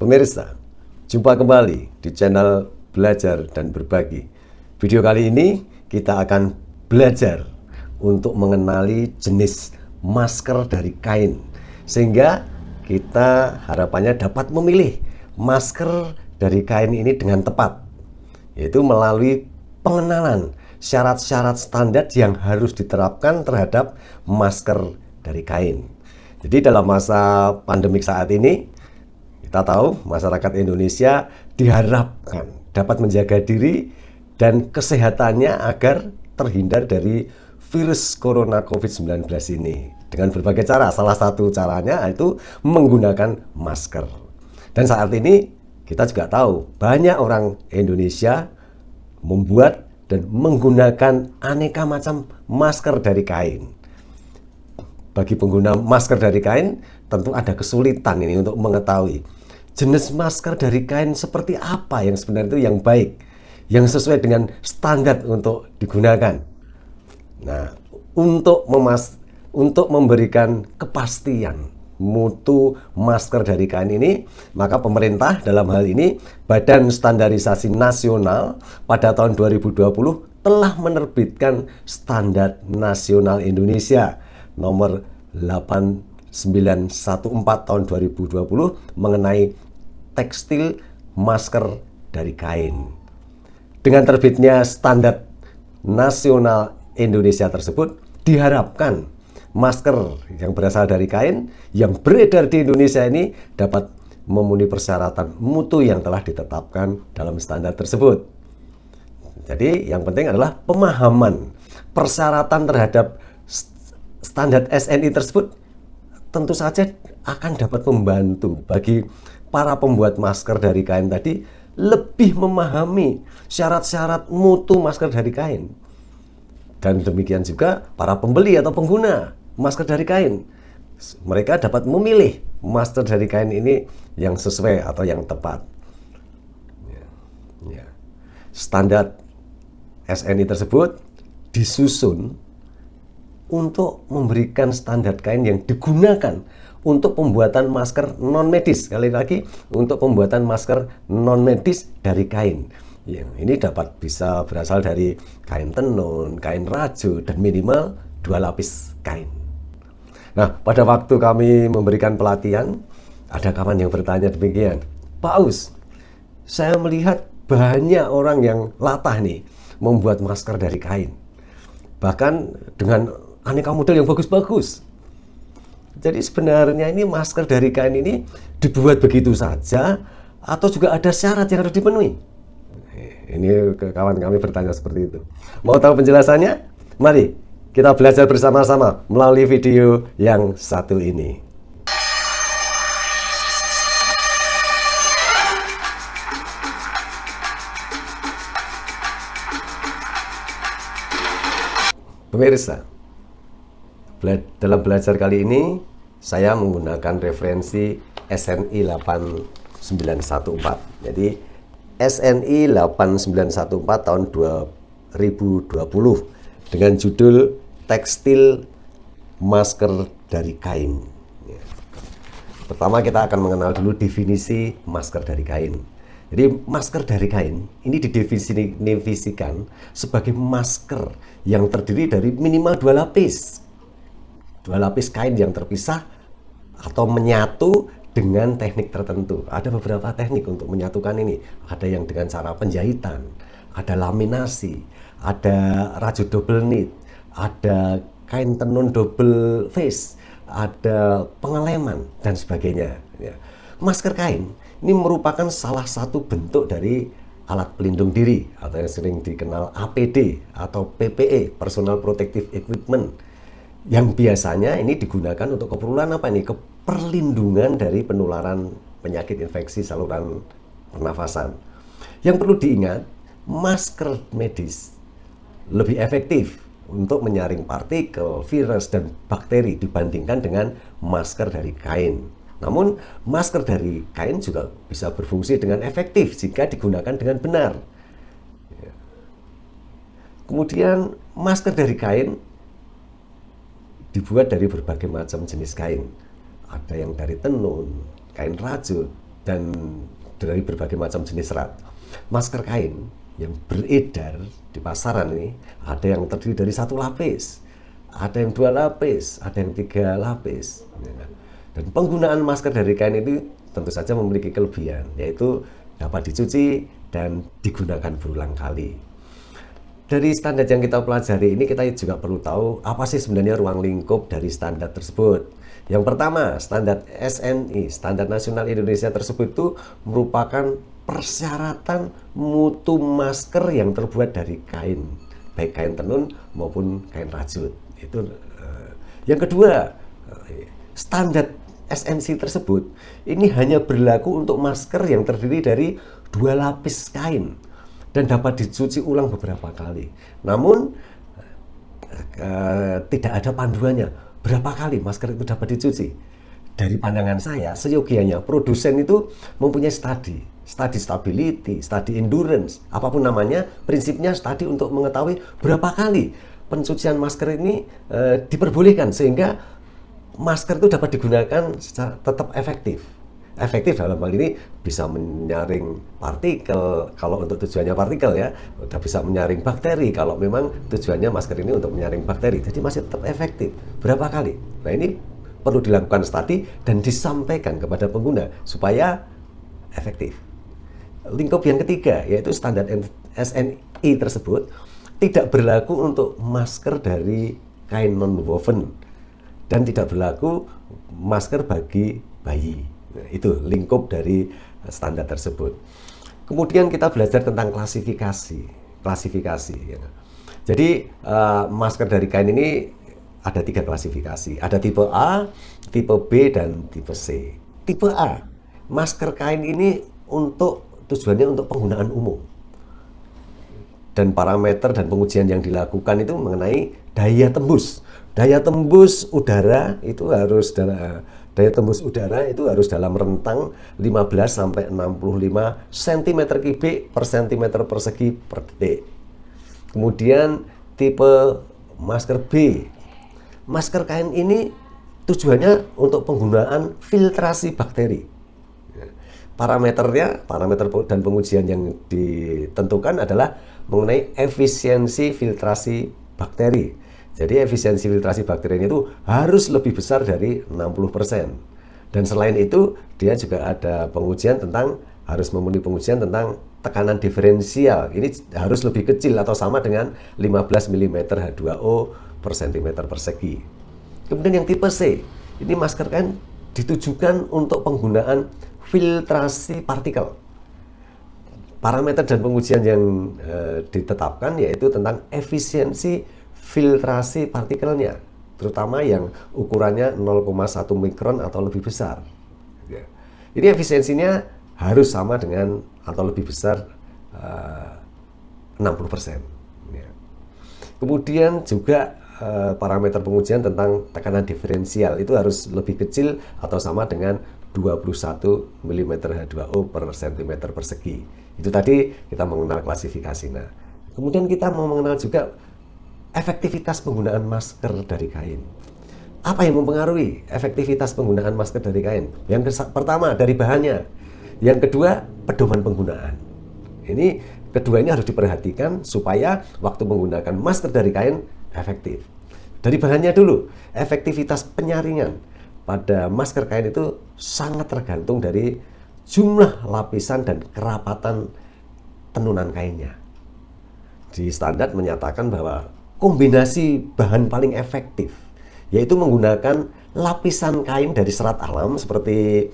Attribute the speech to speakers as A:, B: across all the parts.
A: Pemirsa, jumpa kembali di channel Belajar dan Berbagi. Video kali ini kita akan belajar untuk mengenali jenis masker dari kain, sehingga kita harapannya dapat memilih masker dari kain ini dengan tepat, yaitu melalui pengenalan syarat-syarat standar yang harus diterapkan terhadap masker dari kain. Jadi dalam masa pandemik saat ini, kita tahu masyarakat Indonesia diharapkan dapat menjaga diri dan kesehatannya agar terhindar dari virus corona COVID-19 ini dengan berbagai cara. Salah satu caranya itu menggunakan masker. Dan saat ini kita juga tahu banyak orang Indonesia membuat dan menggunakan aneka macam masker dari kain. Bagi pengguna masker dari kain tentu ada kesulitan ini untuk mengetahui jenis masker dari kain seperti apa yang sebenarnya itu yang baik, yang sesuai dengan standar untuk digunakan. Nah, untuk memberikan kepastian mutu masker dari kain ini, maka pemerintah dalam hal ini Badan Standarisasi Nasional pada tahun 2020 telah menerbitkan Standar Nasional Indonesia nomor 8914 tahun 2020 mengenai tekstil masker dari kain. Dengan terbitnya Standar Nasional Indonesia tersebut, diharapkan masker yang berasal dari kain yang beredar di Indonesia ini dapat memenuhi persyaratan mutu yang telah ditetapkan dalam standar tersebut. Jadi yang penting adalah pemahaman persyaratan terhadap standar SNI tersebut tentu saja akan dapat membantu bagi para pembuat masker dari kain tadi lebih memahami syarat-syarat mutu masker dari kain. Dan demikian juga para pembeli atau pengguna masker dari kain. Mereka dapat memilih masker dari kain ini yang sesuai atau yang tepat. Standar SNI tersebut disusun untuk memberikan standar kain yang digunakan untuk pembuatan masker non-medis. Sekali lagi, untuk pembuatan masker non-medis dari kain. Ini dapat bisa berasal dari kain tenun, kain raju, dan minimal 2 lapis kain. Nah, pada waktu kami memberikan pelatihan, ada kawan yang bertanya demikian, Pak Aus, saya melihat banyak orang yang latah nih membuat masker dari kain. Bahkan dengan aneka model yang bagus-bagus. Jadi sebenarnya ini masker dari kain ini dibuat begitu saja atau juga ada syarat yang harus dipenuhi? Ini kawan kami bertanya seperti itu. Mau tahu penjelasannya? Mari kita belajar bersama-sama melalui video yang satu ini. Pemirsa, dalam belajar kali ini saya menggunakan referensi SNI 8914. Jadi SNI 8914 tahun 2020 dengan judul Tekstil Masker dari Kain. Pertama kita akan mengenal dulu definisi masker dari kain. Jadi masker dari kain ini didefinisikan sebagai masker yang terdiri dari minimal 2 lapis. 2 lapis kain yang terpisah atau menyatu dengan teknik tertentu. Ada beberapa teknik untuk menyatukan ini. Ada yang dengan cara penjahitan, ada laminasi, ada rajut double knit, ada kain tenun double face, ada pengeleman, dan sebagainya. Masker kain ini merupakan salah satu bentuk dari alat pelindung diri atau yang sering dikenal APD atau PPE, Personal Protective Equipment, yang biasanya ini digunakan untuk keperluan apa ini? Perlindungan dari penularan penyakit infeksi saluran pernafasan. Yang perlu diingat, masker medis lebih efektif untuk menyaring partikel, virus, dan bakteri dibandingkan dengan masker dari kain. Namun, masker dari kain juga bisa berfungsi dengan efektif jika digunakan dengan benar. Kemudian, masker dari kain dibuat dari berbagai macam jenis kain. Ada yang dari tenun, kain rajut, dan dari berbagai macam jenis serat. Masker kain yang beredar di pasaran ini ada yang terdiri dari 1 lapis, ada yang 2 lapis, ada yang 3 lapis. Dan penggunaan masker dari kain ini tentu saja memiliki kelebihan, yaitu dapat dicuci dan digunakan berulang kali. Dari standar yang kita pelajari ini, kita juga perlu tahu apa sih sebenarnya ruang lingkup dari standar tersebut. Yang pertama, standar SNI, Standar Nasional Indonesia tersebut itu merupakan persyaratan mutu masker yang terbuat dari kain, baik kain tenun maupun kain rajut. Itu yang kedua, standar SNC tersebut ini hanya berlaku untuk masker yang terdiri dari 2 lapis kain dan dapat dicuci ulang beberapa kali. Namun tidak ada panduannya berapa kali masker itu dapat dicuci. Dari pandangan saya, seyogianya produsen itu mempunyai studi stability, studi endurance, apapun namanya, prinsipnya studi untuk mengetahui berapa kali pencucian masker ini diperbolehkan sehingga masker itu dapat digunakan secara tetap efektif. Efektif dalam hal ini bisa menyaring partikel, kalau untuk tujuannya partikel ya, udah bisa menyaring bakteri kalau memang tujuannya masker ini untuk menyaring bakteri. Jadi masih tetap efektif. Berapa kali? Nah, ini perlu dilakukan studi dan disampaikan kepada pengguna supaya efektif. Lingkup yang ketiga, yaitu standar SNI tersebut tidak berlaku untuk masker dari kain non-woven dan tidak berlaku masker bagi bayi. Nah, itu lingkup dari standar tersebut. Kemudian kita belajar tentang klasifikasi. Ya. Jadi masker dari kain ini ada 3 klasifikasi. Ada tipe A, tipe B, dan tipe C. Tipe A, masker kain ini tujuannya untuk penggunaan umum. Dan parameter dan pengujian yang dilakukan itu mengenai daya tembus. Daya tembus udara itu harus dalam rentang 15 sampai 65 cm3 per cm persegi per detik. Kemudian tipe masker B. Masker kain ini tujuannya untuk penggunaan filtrasi bakteri. Parameter dan pengujian yang ditentukan adalah mengenai efisiensi filtrasi bakteri. Jadi efisiensi filtrasi bakteri itu harus lebih besar dari 60%. Dan selain itu, dia juga ada harus memenuhi pengujian tentang tekanan diferensial. Ini harus lebih kecil atau sama dengan 15 mm H2O per cm persegi. Kemudian yang tipe C, ini masker kain ditujukan untuk penggunaan filtrasi partikel. Parameter dan pengujian yang ditetapkan yaitu tentang efisiensi filtrasi partikelnya, terutama yang ukurannya 0,1 mikron atau lebih besar. Ini efisiensinya harus sama dengan atau lebih besar 60%. Kemudian juga parameter pengujian tentang tekanan diferensial itu harus lebih kecil atau sama dengan 21 mm H2O per cm persegi. Itu tadi kita mengenal klasifikasi. Nah, kemudian kita mau mengenal juga efektivitas penggunaan masker dari kain. Apa yang mempengaruhi efektivitas penggunaan masker dari kain? Yang pertama dari bahannya. Yang kedua, pedoman penggunaan. Kedua ini harus diperhatikan supaya waktu menggunakan masker dari kain efektif. Dari bahannya dulu, efektivitas penyaringan pada masker kain itu sangat tergantung dari jumlah lapisan dan kerapatan tenunan kainnya. Di standar menyatakan bahwa kombinasi bahan paling efektif yaitu menggunakan lapisan kain dari serat alam seperti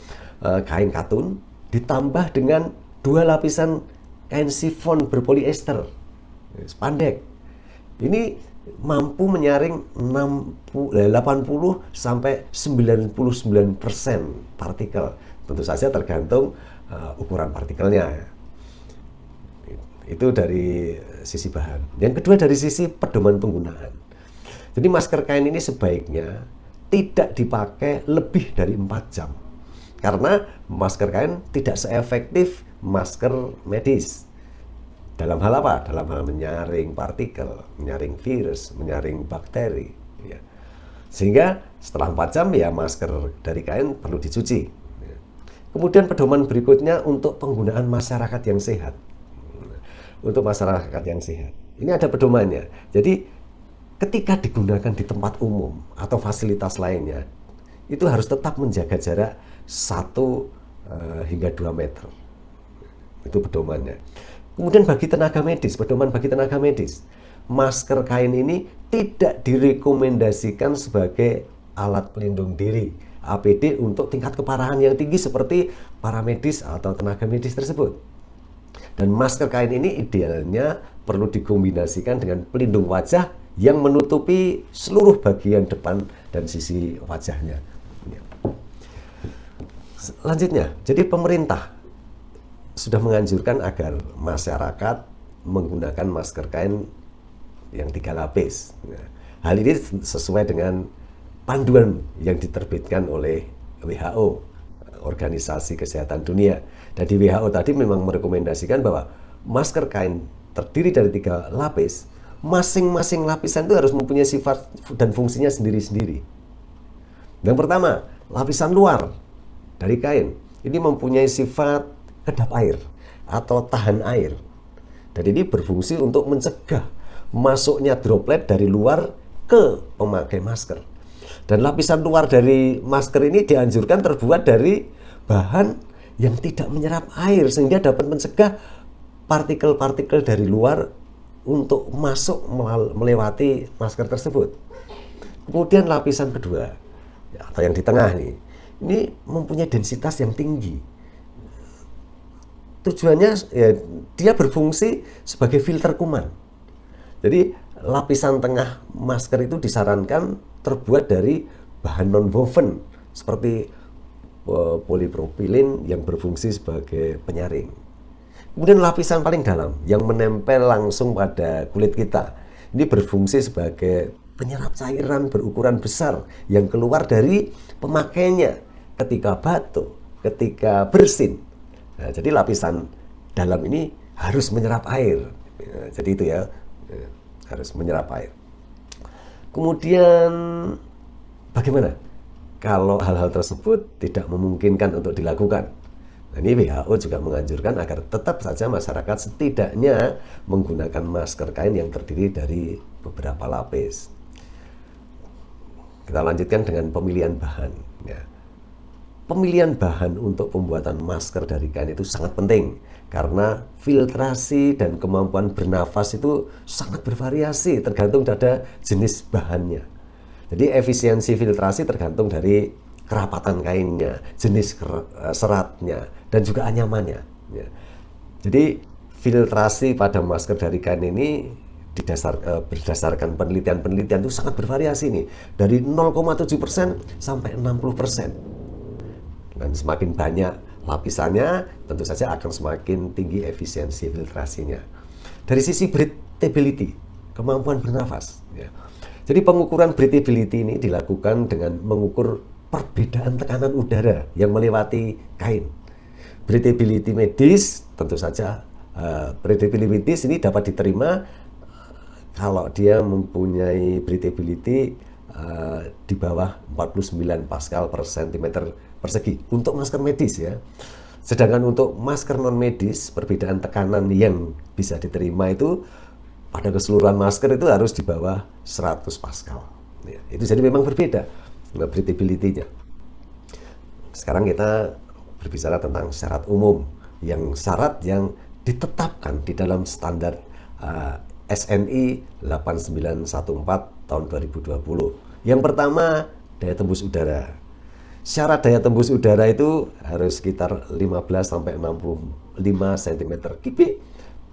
A: kain katun ditambah dengan 2 lapisan kain sifon berpoliester spandek. Ini mampu menyaring 80 sampai 99% partikel. Tentu saja tergantung ukuran partikelnya. Itu dari sisi bahan. Yang kedua dari sisi pedoman penggunaan. Jadi masker kain ini sebaiknya tidak dipakai lebih dari 4 jam. Karena masker kain tidak seefektif masker medis. Dalam hal apa? Dalam hal menyaring partikel, menyaring virus, menyaring bakteri. Ya. Sehingga setelah 4 jam ya masker dari kain perlu dicuci. Ya. Kemudian pedoman berikutnya untuk penggunaan masyarakat yang sehat. Untuk masyarakat yang sehat. Ini ada pedomannya. Jadi ketika digunakan di tempat umum atau fasilitas lainnya, itu harus tetap menjaga jarak 1 hingga 2 meter. Itu pedomannya. Kemudian bagi tenaga medis, pedoman bagi tenaga medis, masker kain ini tidak direkomendasikan sebagai alat pelindung diri APD untuk tingkat keparahan yang tinggi seperti para medis atau tenaga medis tersebut. Dan masker kain ini idealnya perlu dikombinasikan dengan pelindung wajah yang menutupi seluruh bagian depan dan sisi wajahnya. Selanjutnya, jadi pemerintah sudah menganjurkan agar masyarakat menggunakan masker kain yang 3 lapis. Hal ini sesuai dengan panduan yang diterbitkan oleh WHO, Organisasi Kesehatan Dunia. Dan di WHO tadi memang merekomendasikan bahwa masker kain terdiri dari 3 lapis, masing-masing lapisan itu harus mempunyai sifat dan fungsinya sendiri-sendiri. Yang pertama, lapisan luar dari kain ini mempunyai sifat kedap air atau tahan air. Dan ini berfungsi untuk mencegah masuknya droplet dari luar ke pemakai masker. Dan lapisan luar dari masker ini dianjurkan terbuat dari bahan yang tidak menyerap air sehingga dapat mencegah partikel-partikel dari luar untuk masuk melewati masker tersebut. Kemudian lapisan kedua atau yang di tengah nih, ini mempunyai densitas yang tinggi. Tujuannya ya, dia berfungsi sebagai filter kuman. Jadi lapisan tengah masker itu disarankan terbuat dari bahan nonwoven seperti polipropilin yang berfungsi sebagai penyaring. Kemudian lapisan paling dalam yang menempel langsung pada kulit kita, ini berfungsi sebagai penyerap cairan berukuran besar yang keluar dari pemakainya ketika batuk, ketika bersin. Nah, jadi lapisan dalam ini harus menyerap air. Jadi itu ya, harus menyerap air. Kemudian bagaimana kalau hal-hal tersebut tidak memungkinkan untuk dilakukan? Nah, ini WHO juga menganjurkan agar tetap saja masyarakat setidaknya menggunakan masker kain yang terdiri dari beberapa lapis. Kita lanjutkan dengan pemilihan bahan. Ya. Pemilihan bahan untuk pembuatan masker dari kain itu sangat penting karena filtrasi dan kemampuan bernafas itu sangat bervariasi tergantung pada jenis bahannya. Jadi efisiensi filtrasi tergantung dari kerapatan kainnya, jenis seratnya, dan juga anyamannya. Ya. Jadi filtrasi pada masker dari kain ini berdasarkan penelitian-penelitian itu sangat bervariasi nih, dari 0,7% sampai 60%. Dan semakin banyak lapisannya, tentu saja akan semakin tinggi efisiensi filtrasinya. Dari sisi breathability, kemampuan bernafas. Ya. Jadi pengukuran breathability ini dilakukan dengan mengukur perbedaan tekanan udara yang melewati kain. Breathability medis, tentu saja breathability medis ini dapat diterima kalau dia mempunyai breathability di bawah 49 Pascal per centimeter persegi untuk masker medis ya. Sedangkan untuk masker non medis, perbedaan tekanan yang bisa diterima itu pada keseluruhan masker itu harus di bawah 100 Pascal. Ya, itu jadi memang berbeda breathability-nya. Sekarang kita berbicara tentang syarat umum, syarat yang ditetapkan di dalam standar SNI 8914 tahun 2020. Yang pertama, daya tembus udara. Syarat daya tembus udara itu harus sekitar 15 sampai 65 cm3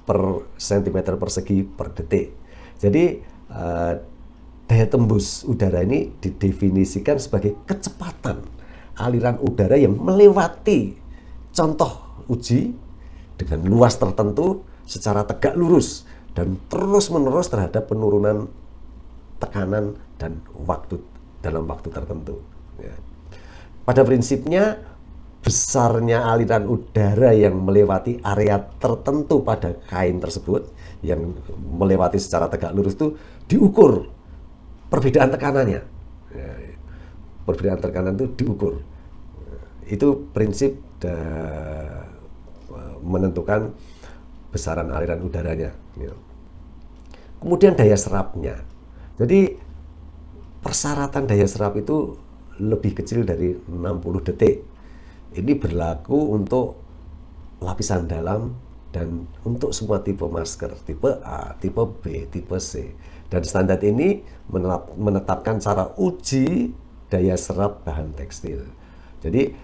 A: per centimeter persegi per detik. Jadi daya tembus udara ini didefinisikan sebagai kecepatan aliran udara yang melewati contoh uji dengan luas tertentu secara tegak lurus dan terus-menerus terhadap penurunan tekanan dan dalam waktu tertentu. Ya. Pada prinsipnya, besarnya aliran udara yang melewati area tertentu pada kain tersebut, yang melewati secara tegak lurus itu diukur perbedaan tekanannya. Ya. Perbedaan tekanan itu diukur. Itu prinsip menentukan besaran aliran udaranya. Kemudian daya serapnya. Jadi persyaratan daya serap itu lebih kecil dari 60 detik. Ini berlaku untuk lapisan dalam dan untuk semua tipe masker, tipe A, tipe B, tipe C. Dan standar ini menetapkan cara uji daya serap bahan tekstil. Jadi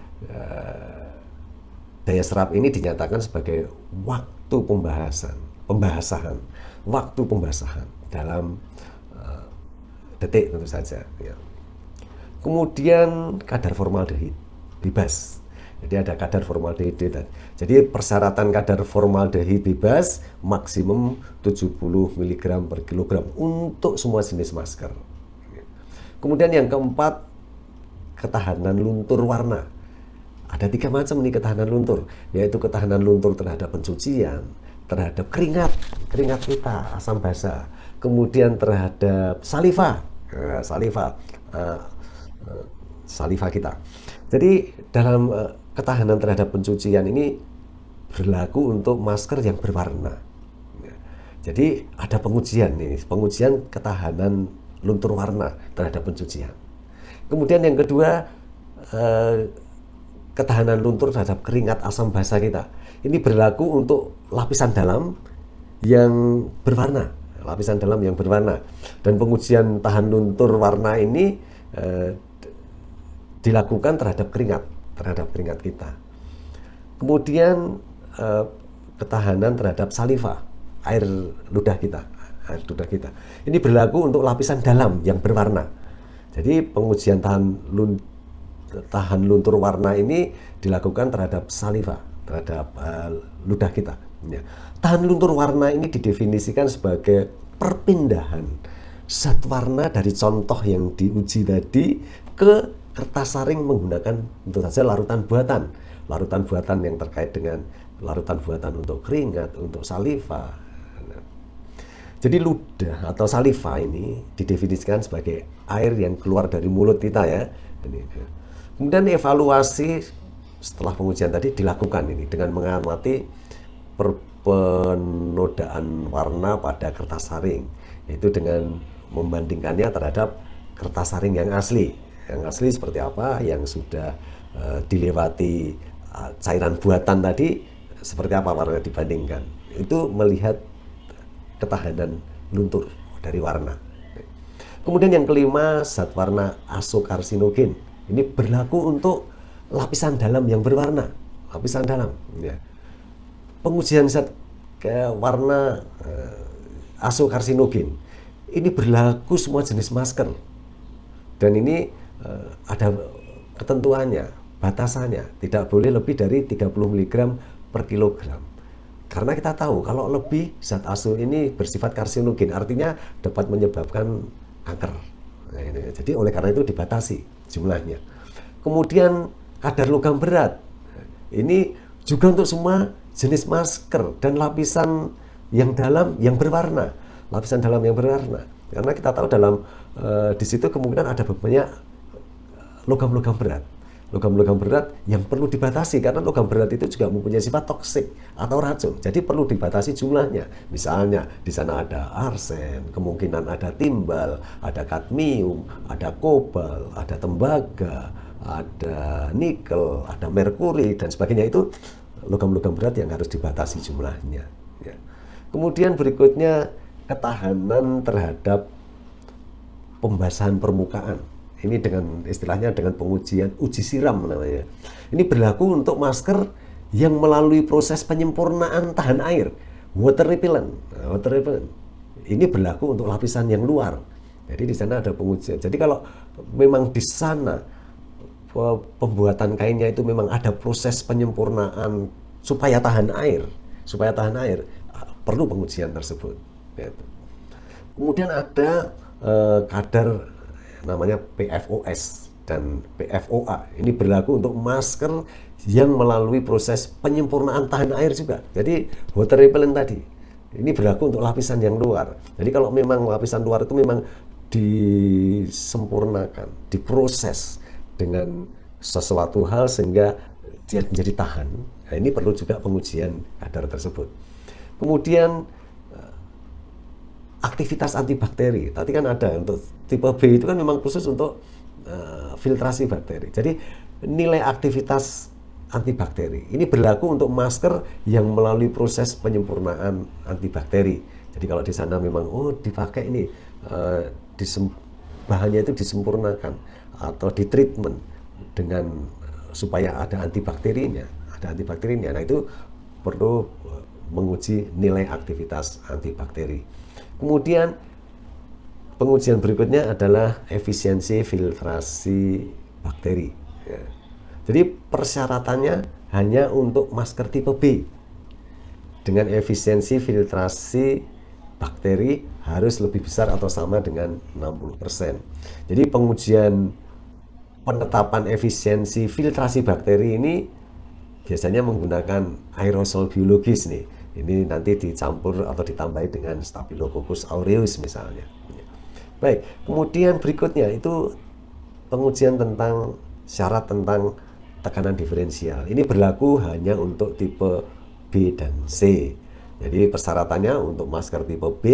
A: daya serap ini dinyatakan sebagai waktu pembahasan dalam detik tentu saja. Kemudian kadar formaldehid bebas. Jadi ada kadar formaldehid. Jadi persyaratan kadar formaldehid bebas maksimum 70 mg per kilogram untuk semua jenis masker. Kemudian yang keempat, ketahanan luntur warna. Ada 3 macam nih ketahanan luntur, yaitu ketahanan luntur terhadap pencucian, terhadap keringat kita, asam basa, kemudian terhadap saliva kita. Jadi dalam ketahanan terhadap pencucian ini berlaku untuk masker yang berwarna. Jadi ada pengujian ketahanan luntur warna terhadap pencucian. Kemudian yang kedua, ketahanan luntur terhadap keringat asam basa kita. Ini berlaku untuk lapisan dalam yang berwarna, dan pengujian tahan luntur warna ini dilakukan terhadap keringat kita. Kemudian ketahanan terhadap saliva, air ludah kita. Ini berlaku untuk lapisan dalam yang berwarna. Jadi pengujian tahan luntur warna ini dilakukan terhadap saliva, terhadap ludah kita. Tahan luntur warna ini didefinisikan sebagai perpindahan zat warna dari contoh yang diuji tadi ke kertas saring menggunakan tentu saja larutan buatan yang terkait dengan larutan buatan untuk keringat, untuk saliva. Jadi ludah atau saliva ini didefinisikan sebagai air yang keluar dari mulut kita ya. Kemudian evaluasi setelah pengujian tadi dilakukan ini dengan mengamati penodaan warna pada kertas saring, yaitu dengan membandingkannya terhadap kertas saring yang asli. Yang asli seperti apa, yang sudah dilewati cairan buatan tadi seperti apa warna dibandingkan. Itu melihat ketahanan luntur dari warna. Kemudian yang kelima, zat warna asokarsinogen. Ini berlaku untuk lapisan dalam yang berwarna, Pengujian zat warna asokarsinogen ini berlaku semua jenis masker. Dan ini ada ketentuannya, batasannya, tidak boleh lebih dari 30 mg per kilogram. Karena kita tahu kalau lebih zat aso ini bersifat karsinogen, artinya dapat menyebabkan kanker. Jadi oleh karena itu dibatasi jumlahnya. Kemudian kadar logam berat. Ini juga untuk semua jenis masker dan lapisan yang dalam yang berwarna. Karena kita tahu dalam di situ kemungkinan ada banyak logam-logam berat yang perlu dibatasi, karena logam berat itu juga mempunyai sifat toksik atau racun. Jadi perlu dibatasi jumlahnya. Misalnya di sana ada arsen, kemungkinan ada timbal, ada kadmium, ada kobalt, ada tembaga, ada nikel, ada merkuri dan sebagainya. Itu logam-logam berat yang harus dibatasi jumlahnya. Kemudian berikutnya ketahanan terhadap pembasahan permukaan. Ini dengan istilahnya dengan pengujian uji siram namanya. Ini berlaku untuk masker yang melalui proses penyempurnaan tahan air, water repellent. Ini berlaku untuk lapisan yang luar. Jadi di sana ada pengujian. Jadi kalau memang di sana pembuatan kainnya itu memang ada proses penyempurnaan supaya tahan air, perlu pengujian tersebut. Kemudian ada kadar namanya PFOS dan PFOA. Ini berlaku untuk masker yang melalui proses penyempurnaan tahan air juga. Jadi water repellent tadi ini berlaku untuk lapisan yang luar. Jadi kalau memang lapisan luar itu memang disempurnakan, diproses dengan sesuatu hal sehingga dia menjadi tahan. Nah, ini perlu juga pengujian kadar tersebut. Kemudian aktivitas antibakteri. Tadi kan ada untuk tipe B itu kan memang khusus untuk filtrasi bakteri. Jadi nilai aktivitas antibakteri ini berlaku untuk masker yang melalui proses penyempurnaan antibakteri. Jadi kalau di sana memang dipakai ini bahannya itu disempurnakan atau ditreatment dengan supaya ada antibakterinya. Nah itu perlu menguji nilai aktivitas antibakteri. Kemudian pengujian berikutnya adalah efisiensi filtrasi bakteri. Ya. Jadi persyaratannya hanya untuk masker tipe B dengan efisiensi filtrasi bakteri harus lebih besar atau sama dengan 60%. Jadi pengujian penetapan efisiensi filtrasi bakteri ini biasanya menggunakan aerosol biologis nih. Ini nanti dicampur atau ditambahi dengan Staphylococcus aureus misalnya. Baik, kemudian berikutnya itu pengujian tentang syarat tentang tekanan diferensial. Ini berlaku hanya untuk tipe B dan C. Jadi persyaratannya untuk masker tipe B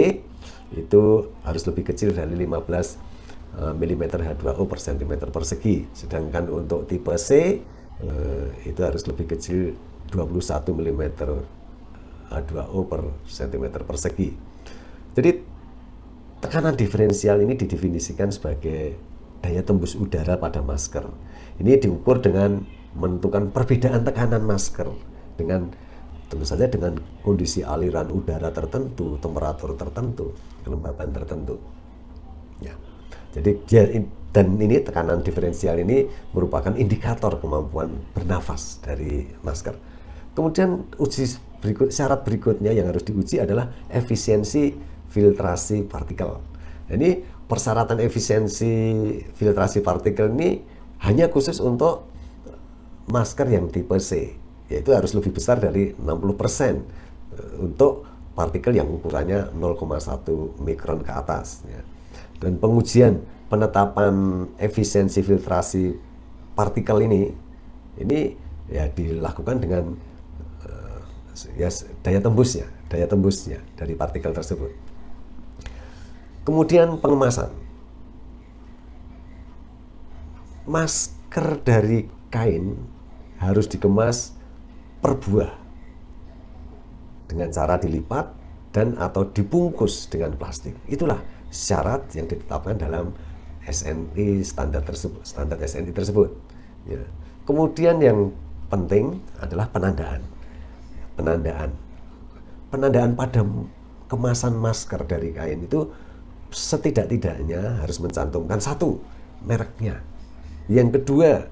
A: itu harus lebih kecil dari 15 mm H2O per cm persegi. Sedangkan untuk tipe C itu harus lebih kecil 21 mm H2O per cm persegi. Jadi tekanan diferensial ini didefinisikan sebagai daya tembus udara pada masker. Ini diukur dengan menentukan perbedaan tekanan masker dengan tentu saja dengan kondisi aliran udara tertentu, temperatur tertentu, kelembaban tertentu. Ya. Jadi dan ini tekanan diferensial ini merupakan indikator kemampuan bernafas dari masker. Kemudian syarat berikutnya yang harus diuji adalah efisiensi filtrasi partikel. Ini persyaratan efisiensi filtrasi partikel ini hanya khusus untuk masker yang tipe C, yaitu harus lebih besar dari 60% untuk partikel yang ukurannya 0,1 mikron ke atas. Dan pengujian penetapan efisiensi filtrasi partikel ini ya dilakukan dengan daya tembusnya dari partikel tersebut. Kemudian pengemasan. Masker dari kain harus dikemas per buah dengan cara dilipat dan atau dibungkus dengan plastik. Itulah syarat yang ditetapkan dalam SNI standar SNI tersebut. Ya. Kemudian yang penting adalah penandaan pada kemasan masker dari kain itu setidak-tidaknya harus mencantumkan satu, mereknya. Yang kedua,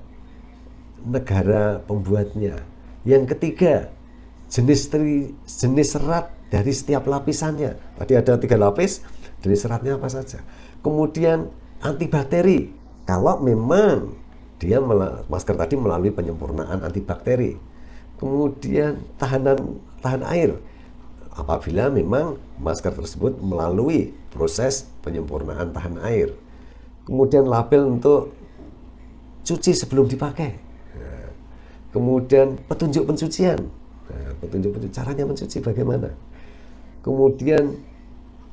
A: negara pembuatnya. Yang ketiga, jenis serat dari setiap lapisannya. Tadi ada 3 lapis, jenis seratnya apa saja. Kemudian antibakteri, kalau memang dia masker tadi melalui penyempurnaan antibakteri. Kemudian tahan air, apabila memang masker tersebut melalui proses penyempurnaan tahan air. Kemudian label untuk cuci sebelum dipakai. Kemudian petunjuk pencucian. Caranya mencuci bagaimana. Kemudian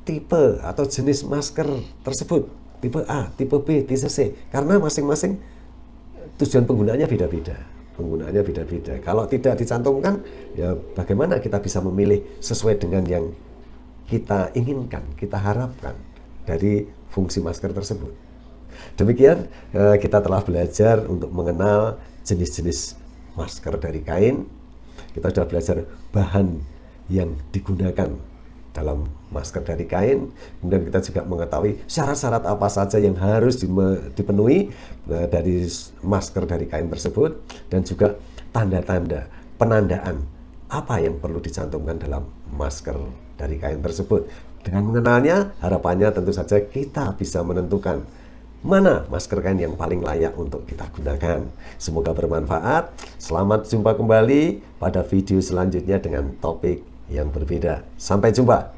A: tipe atau jenis masker tersebut, tipe A, tipe B, tipe C, karena masing-masing tujuan penggunaannya beda-beda. Kalau tidak dicantumkan, ya bagaimana kita bisa memilih sesuai dengan yang kita inginkan, kita harapkan dari fungsi masker tersebut. Demikian kita telah belajar untuk mengenal jenis-jenis masker dari kain. Kita sudah belajar bahan yang digunakan dalam masker dari kain. Kemudian kita juga mengetahui syarat-syarat apa saja yang harus dipenuhi dari masker dari kain tersebut, dan juga tanda-tanda penandaan apa yang perlu dicantumkan dalam masker dari kain tersebut. Dengan mengenalnya, harapannya tentu saja kita bisa menentukan mana masker kain yang paling layak untuk kita gunakan. Semoga bermanfaat. Selamat jumpa kembali pada video selanjutnya dengan topik yang berbeda. Sampai jumpa.